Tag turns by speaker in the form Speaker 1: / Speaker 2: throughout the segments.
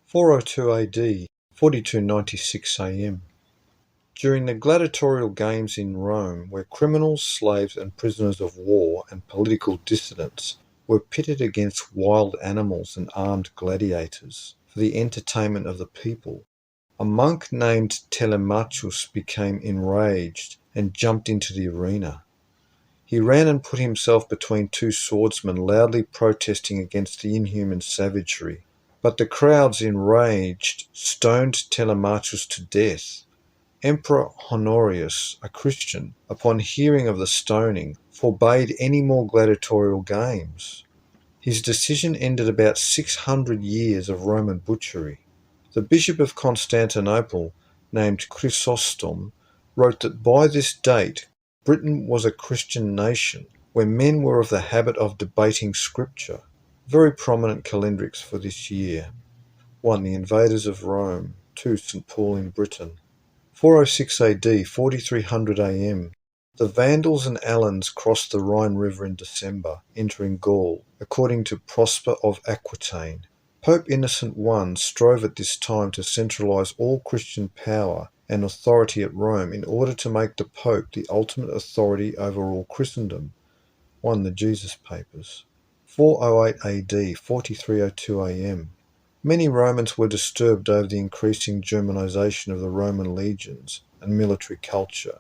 Speaker 1: 402 AD, 4296 AM. During the gladiatorial games in Rome, where criminals, slaves, and prisoners of war and political dissidents were pitted against wild animals and armed gladiators for the entertainment of the people, a monk named Telemachus became enraged and jumped into the arena. He ran and put himself between two swordsmen, loudly protesting against the inhuman savagery. But the crowds, enraged, stoned Telemachus to death. Emperor Honorius, a Christian, upon hearing of the stoning, forbade any more gladiatorial games. His decision ended about 600 years of Roman butchery. The Bishop of Constantinople, named Chrysostom, wrote that by this date Britain was a Christian nation, where men were of the habit of debating scripture. Very prominent calendrics for this year. 1. The invaders of Rome. 2. St. Paul in Britain. 406 AD, 4300 AM. The Vandals and Alans crossed the Rhine River in December, entering Gaul, according to Prosper of Aquitaine. Pope Innocent I strove at this time to centralize all Christian power and authority at Rome in order to make the Pope the ultimate authority over all Christendom. 1. The Jesus Papers. 408 AD, 4302 AM. Many Romans were disturbed over the increasing Germanization of the Roman legions and military culture.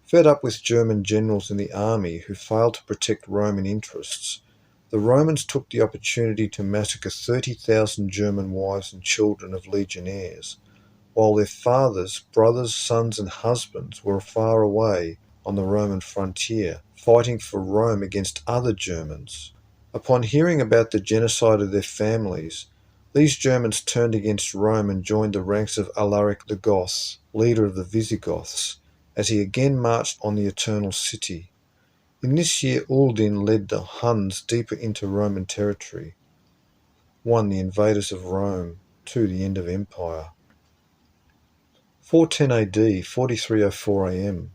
Speaker 1: Fed up with German generals in the army who failed to protect Roman interests, the Romans took the opportunity to massacre 30,000 German wives and children of legionnaires, while their fathers, brothers, sons and husbands were far away on the Roman frontier, fighting for Rome against other Germans. Upon hearing about the genocide of their families, these Germans turned against Rome and joined the ranks of Alaric the Goth, leader of the Visigoths, as he again marched on the Eternal City. In this year Uldin led the Huns deeper into Roman territory. 1. The invaders of Rome. 2. The end of empire. 410 AD, 4304 AM.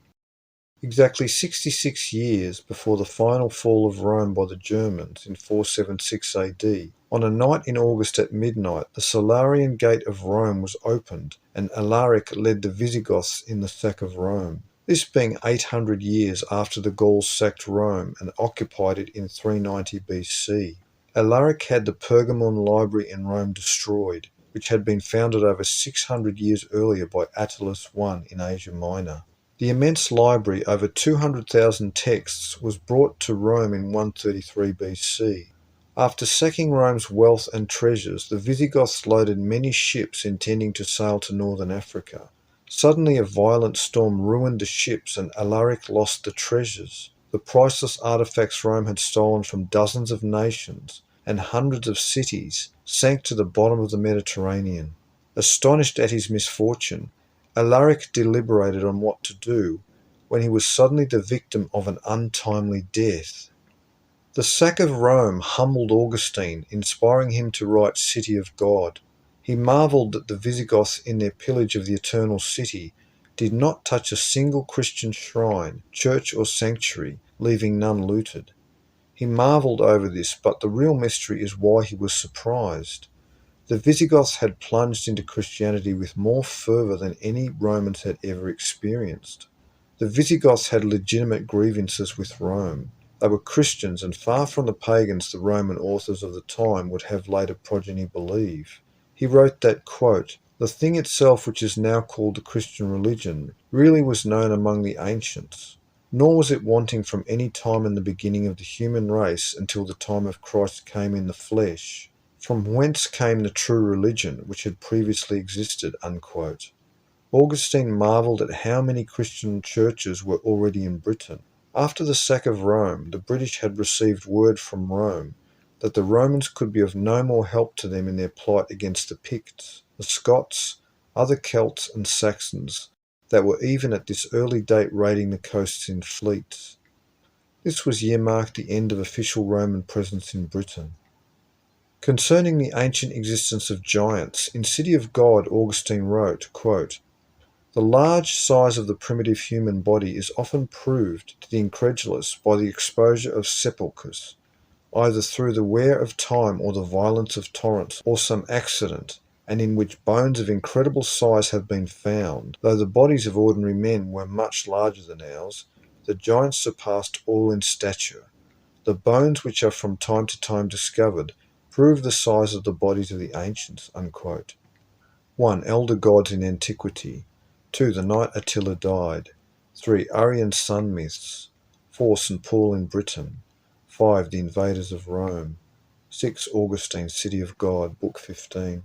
Speaker 1: Exactly 66 years before the final fall of Rome by the Germans in 476 AD, on a night in August at midnight, the Salarian Gate of Rome was opened, and Alaric led the Visigoths in the sack of Rome, this being 800 years after the Gauls sacked Rome and occupied it in 390 BC. Alaric had the Pergamon library in Rome destroyed, which had been founded over 600 years earlier by Attalus I in Asia Minor. The immense library, over 200,000 texts, was brought to Rome in 133 BC. After sacking Rome's wealth and treasures, the Visigoths loaded many ships intending to sail to northern Africa. Suddenly a violent storm ruined the ships and Alaric lost the treasures, the priceless artifacts Rome had stolen from dozens of nations, and hundreds of cities sank to the bottom of the Mediterranean. Astonished at his misfortune, Alaric deliberated on what to do when he was suddenly the victim of an untimely death. The sack of Rome humbled Augustine, inspiring him to write City of God. He marvelled that the Visigoths in their pillage of the Eternal City did not touch a single Christian shrine, church or sanctuary, leaving none looted. He marvelled over this, but the real mystery is why he was surprised. The Visigoths had plunged into Christianity with more fervour than any Romans had ever experienced. The Visigoths had legitimate grievances with Rome. They were Christians and far from the pagans the Roman authors of the time would have later progeny believe. He wrote that, quote, "The thing itself which is now called the Christian religion really was known among the ancients, nor was it wanting from any time in the beginning of the human race until the time of Christ came in the flesh, from whence came the true religion which had previously existed," unquote. Augustine marvelled at how many Christian churches were already in Britain. After the sack of Rome, the British had received word from Rome that the Romans could be of no more help to them in their plight against the Picts, the Scots, other Celts and Saxons that were even at this early date raiding the coasts in fleets. This was year marked the end of official Roman presence in Britain. Concerning the ancient existence of giants, in City of God Augustine wrote, quote, "The large size of the primitive human body is often proved to the incredulous by the exposure of sepulchres, either through the wear of time or the violence of torrents or some accident, and in which bones of incredible size have been found, though the bodies of ordinary men were much larger than ours, the giants surpassed all in stature. The bones which are from time to time discovered prove the size of the bodies of the ancients." Unquote. 1. Elder gods in antiquity. 2. The night Attila died. 3. Aryan sun myths. 4. St. Paul in Britain. 5. The invaders of Rome. 6. Augustine, City of God, Book 15.